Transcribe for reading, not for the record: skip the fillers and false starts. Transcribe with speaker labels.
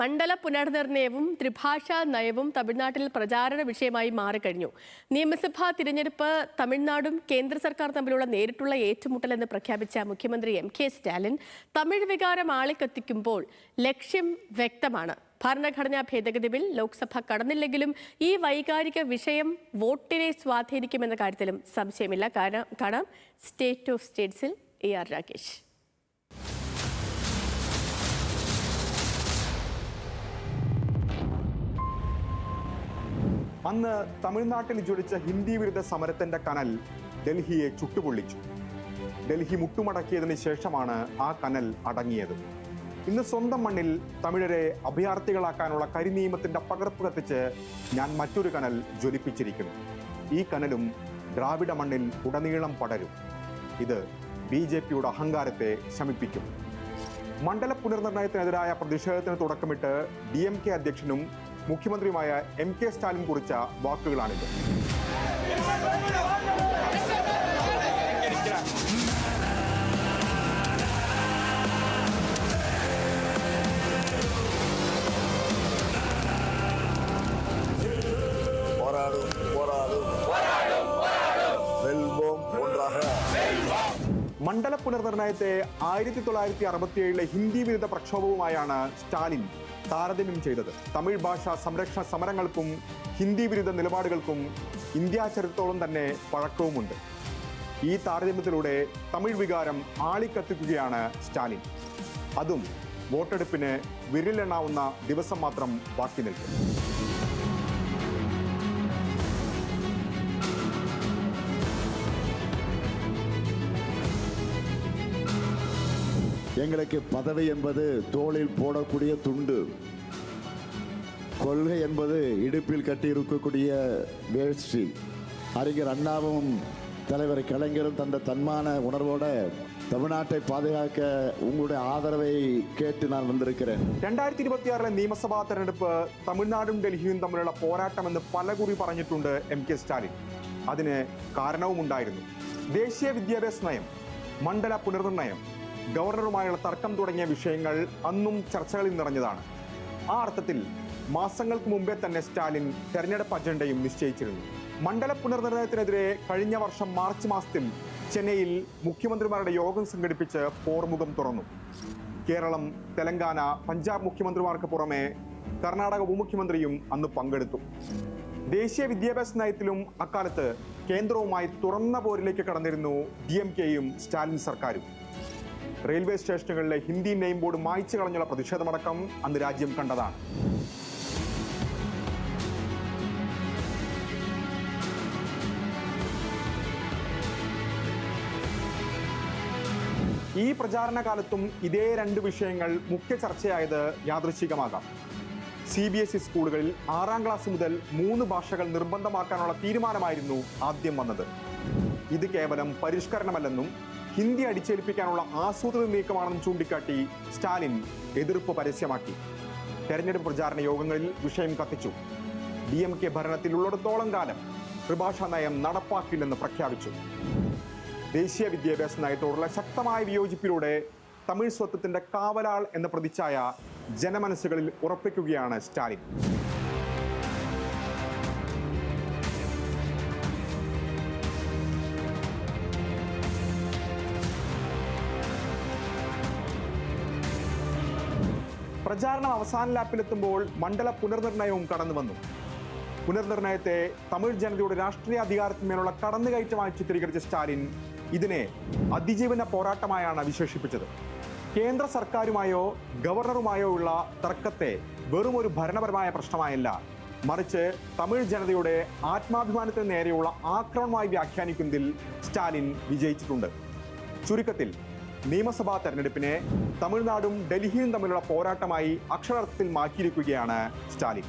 Speaker 1: മണ്ഡല പുനർനിർണയവും ത്രിഭാഷാ നയവും തമിഴ്നാട്ടിൽ പ്രചാരണ വിഷയമായി മാറിക്കഴിഞ്ഞു. നിയമസഭാ തിരഞ്ഞെടുപ്പ് തമിഴ്നാടും കേന്ദ്ര സർക്കാർ തമ്മിലുള്ള നേരിട്ടുള്ള ഏറ്റുമുട്ടലെന്ന് പ്രഖ്യാപിച്ച മുഖ്യമന്ത്രി എം.കെ. സ്റ്റാലിൻ തമിഴ് വികാരം ആളിക്കത്തിക്കുമ്പോൾ ലക്ഷ്യം വ്യക്തമാണ്. ഭരണഘടനാ ഭേദഗതി ബിൽ ലോക്സഭ കടന്നില്ലെങ്കിലും ഈ വൈകാരിക വിഷയം വോട്ടിനെ സ്വാധീനിക്കുമെന്ന കാര്യത്തിലും സംശയമില്ല. കാണാം സ്റ്റേറ്റ് ഓഫ് സ്റ്റേറ്റ്സിൽ AR രാകേഷ്.
Speaker 2: അന്ന് തമിഴ്നാട്ടിൽ ജ്വലിച്ച ഹിന്ദി വിരുദ്ധ സമരത്തിന്റെ കനൽ ഡൽഹിയെ ചുട്ടുപൊള്ളിച്ചു. ഡൽഹി മുട്ടുമടക്കിയതിനു ശേഷമാണ് ആ കനൽ അടങ്ങിയത്. ഇന്ന് സ്വന്തം മണ്ണിൽ തമിഴരെ അഭയാർത്ഥികളാക്കാനുള്ള കരിനിയമത്തിന്റെ പകർപ്പ് കത്തിച്ച് ഞാൻ മറ്റൊരു കനൽ ജ്വലിപ്പിച്ചിരിക്കുന്നു. ഈ കനലും ദ്രാവിഡ മണ്ണിൽ ഉടനീളം പടരും. ഇത് BJPയുടെ അഹങ്കാരത്തെ ശമിപ്പിക്കും. മണ്ഡല പുനർനിർണയത്തിനെതിരായ പ്രതിഷേധത്തിന് തുടക്കമിട്ട് DMK അധ്യക്ഷനും മുഖ്യമന്ത്രിയുമായ M.K. സ്റ്റാലിൻ കുറിച്ച വാക്കുകളാണിത്. മണ്ഡല പുനർനിർണയത്തെ 1967 ഹിന്ദി വിരുദ്ധ പ്രക്ഷോഭവുമായാണ് സ്റ്റാലിൻ താരതമ്യം ചെയ്തത്. തമിഴ് ഭാഷാ സംരക്ഷണ സമരങ്ങൾക്കും ഹിന്ദി വിരുദ്ധ നിലപാടുകൾക്കും ഇന്ത്യാ ചരിത്രത്തോളം തന്നെ പഴക്കവുമുണ്ട്. ഈ താരതമ്യത്തിലൂടെ തമിഴ് വികാരം ആളിക്കത്തിക്കുകയാണ് സ്റ്റാലിൻ. അതും വോട്ടെടുപ്പിന് വിരലെണ്ണാവുന്ന ദിവസം മാത്രം ബാക്കി നിൽക്കും.
Speaker 3: எங்களுக்கு பதவி என்பது தோளில் போடக்கூடிய துண்டு, கொள்கை என்பது இடுப்பில் கட்டியிருக்கக்கூடிய வேஷ்டி. அறிஞர் அண்ணாவும் தலைவர் கலைஞரும் தந்த தன்மான உணர்வோட தமிழ்நாட்டை பாதுகாக்க உங்களுடைய ആദരവൈ കേട്ട് ഞാൻ വന്നിരിக்கிறேன்.
Speaker 2: 2026 നിയമസഭാ തെരഞ്ഞെടുപ്പ് തമിഴ്നാടും ഡൽഹിയും തമ്മിലുള്ള പോരാട്ടമെന്ന് പലകുറി പറഞ്ഞിട്ടുണ്ട് M.K. സ്റ്റാലിൻ. അതിന് കാരണവുമുണ്ടായിരുന്നു. ദേശീയ വിദ്യാഭ്യാസ നയം, മണ്ഡല പുനർനിർണയം, ഗവർണറുമായുള്ള തർക്കം തുടങ്ങിയ വിഷയങ്ങൾ അന്നും ചർച്ചകളിൽ നിറഞ്ഞതാണ്. ആ അർത്ഥത്തിൽ മാസങ്ങൾക്ക് മുമ്പേ തന്നെ സ്റ്റാലിൻ തെരഞ്ഞെടുപ്പ് അജണ്ടയും നിശ്ചയിച്ചിരുന്നു. മണ്ഡല പുനർനിർണയത്തിനെതിരെ കഴിഞ്ഞ വർഷം മാർച്ച് മാസത്തിൽ ചെന്നൈയിൽ മുഖ്യമന്ത്രിമാരുടെ യോഗം സംഘടിപ്പിച്ച് പോർമുഖം തുറന്നു. കേരളം, തെലങ്കാന, പഞ്ചാബ് മുഖ്യമന്ത്രിമാർക്ക് പുറമെ കർണാടക ഉപമുഖ്യമന്ത്രിയും അന്ന് പങ്കെടുത്തു. ദേശീയ വിദ്യാഭ്യാസ നയത്തിലും അക്കാലത്ത് കേന്ദ്രവുമായി തുറന്ന പോരിലേക്ക് കടന്നിരുന്നു DMKയും സ്റ്റാലിൻ സർക്കാരും. റെയിൽവേ സ്റ്റേഷനുകളിലെ ഹിന്ദി നെയിം ബോർഡ് മായ്ച്ചു കളഞ്ഞുള്ള പ്രതിഷേധമടക്കം അന്ന് രാജ്യം കണ്ടതാണ്. ഈ പ്രചാരണ കാലത്തും ഇതേ രണ്ട് വിഷയങ്ങൾ മുഖ്യ ചർച്ചയായത് യാദൃശ്ചികമാകാം. CBSE സ്കൂളുകളിൽ 6ാം ക്ലാസ് മുതൽ 3 ഭാഷകൾ നിർബന്ധമാക്കാനുള്ള തീരുമാനമായിരുന്നു ആദ്യം വന്നത്. ഇത് കേവലം പരിഷ്കരണമല്ലെന്നും ഹിന്ദി അടിച്ചേൽപ്പിക്കാനുള്ള ആസൂത്രിത നീക്കമാണെന്നും ചൂണ്ടിക്കാട്ടി സ്റ്റാലിൻ എതിർപ്പ് പരസ്യമാക്കി. തെരഞ്ഞെടുപ്പ് പ്രചാരണ യോഗങ്ങളിൽ വിഷയം കത്തിച്ചു. DMK ഭരണത്തിലുള്ളിടത്തോളം കാലം ത്രിഭാഷാ നയം നടപ്പാക്കില്ലെന്ന് പ്രഖ്യാപിച്ചു. ദേശീയ വിദ്യാഭ്യാസ നയത്തോടുള്ള ശക്തമായ വിയോജിപ്പിലൂടെ തമിഴ് സ്വത്വത്തിന്റെ കാവലാൾ എന്ന പ്രതിച്ഛായ ജനമനസ്സുകളിൽ ഉറപ്പിക്കുകയാണ് സ്റ്റാലിൻ. പ്രചാരണം അവസാന ലാപ്പിലെത്തുമ്പോൾ മണ്ഡല പുനർനിർണയവും കടന്നു വന്നു. പുനർനിർണയത്തെ തമിഴ് ജനതയുടെ രാഷ്ട്രീയ അധികാരത്തിന്മേലുള്ള കടന്നുകയറ്റമായി ചിത്രീകരിച്ച സ്റ്റാലിൻ ഇതിനെ അതിജീവന പോരാട്ടമായാണ് വിശേഷിപ്പിച്ചത്. കേന്ദ്ര സർക്കാരുമായോ ഗവർണറുമായോ ഉള്ള തർക്കത്തെ വെറും ഒരു ഭരണപരമായ പ്രശ്നമായല്ല, മറിച്ച് തമിഴ് ജനതയുടെ ആത്മാഭിമാനത്തിന് നേരെയുള്ള ആക്രമണമായി വ്യാഖ്യാനിക്കുന്നതിൽ സ്റ്റാലിൻ വിജയിച്ചിട്ടുണ്ട്. ചുരുക്കത്തിൽ നിയമസഭാ തെരഞ്ഞെടുപ്പിനെ തമിഴ്നാടും ഡൽഹിയും തമ്മിലുള്ള പോരാട്ടമായി അക്ഷരാർത്ഥത്തിൽ മാറ്റിയിരിക്കുകയാണ് സ്റ്റാലിൻ.